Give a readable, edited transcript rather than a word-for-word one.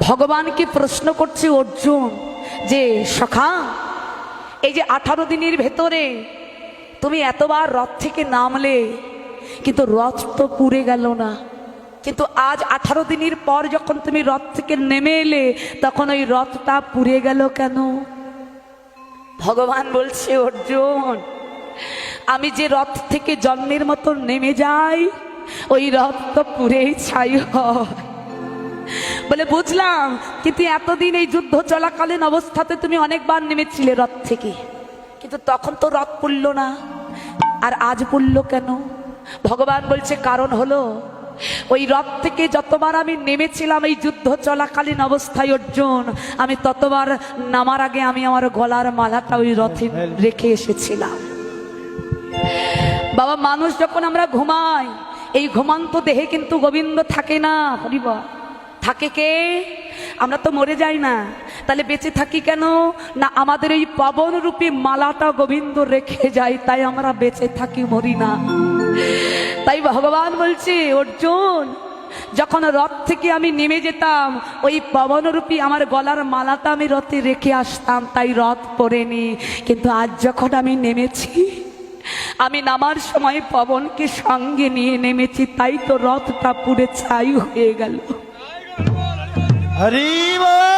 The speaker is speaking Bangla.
ভগবানকে প্রশ্ন করছে অর্জুন যে সখা, এই যে 18 দিনের ভেতরে তুমি এতবার রথ থেকে নামলে, কিন্তু রথ তো পুড়ে গেল না, কিন্তু আজ 18 দিনের পর যখন তুমি রথ থেকে নেমে এলে তখন ওই রথটা পুড়ে গেল কেন? ভগবান বলছে অর্জুন, আমি যে রথ থেকে জন্মের মতো নেমে যাই ওই রথ তো পুড়েই ছাই হয়। বলে বুঝলাম, কিন্তু এতদিন এই যুদ্ধ চলাকালীন অবস্থাতে তুমি অনেকবার নেমেছিলে রথ থেকে, কিন্তু তখন তো রথ পুড়ল না, আর আজ পুড়ল কেন? ভগবান বলছে কারণ হলো ওই রথ থেকে যতবার আমি নেমেছিলাম এই যুদ্ধ চলাকালীন অবস্থায় অর্জুন, আমি ততবার নামার আগে আমি আমার গলার মালাটা ওই রথে রেখে এসেছিলাম। বাবা, মানুষ যখন আমরা ঘুমাই, এই ঘুমান্ত দেহে কিন্তু গোবিন্দ থাকে না। হরিবল থাকে কে? আমরা তো মরে যাই না, তাহলে বেঁচে থাকি কেন? না আমাদের এই পবন রূপী মালাটা গোবিন্দ রেখে যায়, তাই আমরা বেঁচে থাকি, মরি না। তাই ভগবান বলছে অর্জুন, যখন রথ থেকে আমি নেমে যেতাম ওই পবনরূপী আমার গলার মালাটা আমি রথে রেখে আসতাম, তাই রথ পড়েনি। কিন্তু আজ যখন আমি নেমেছি, আমি নামার সময় পবনকে সঙ্গে নিয়ে নেমেছি, তাই তো রথটা পুড়ে ছাই হয়ে গেল। হরি বল।